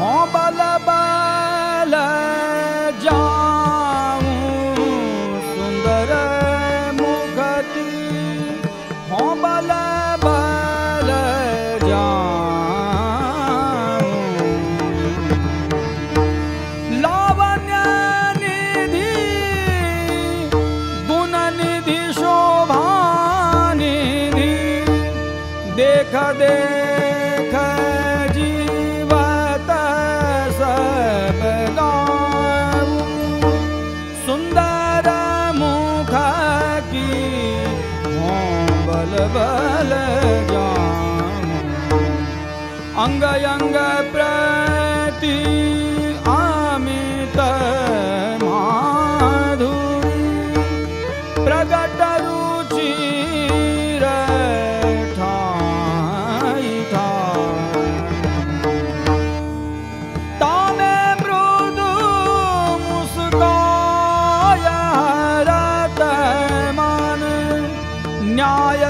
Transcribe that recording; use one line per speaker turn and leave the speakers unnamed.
हों बल बल जाऊं सुंदर मुखती, हों बल बल जाऊं लावण्य निधि गुण निधि शोभा निधि, देख देख जीवत सब गाऊं सुंदर मुख की हों बल बल जाऊं। अंग अंग प्रति अमित माधुरी, प्रगट रुचि ठाई ठाई, ताने मृदु मुस्काय हरत मन, न्याय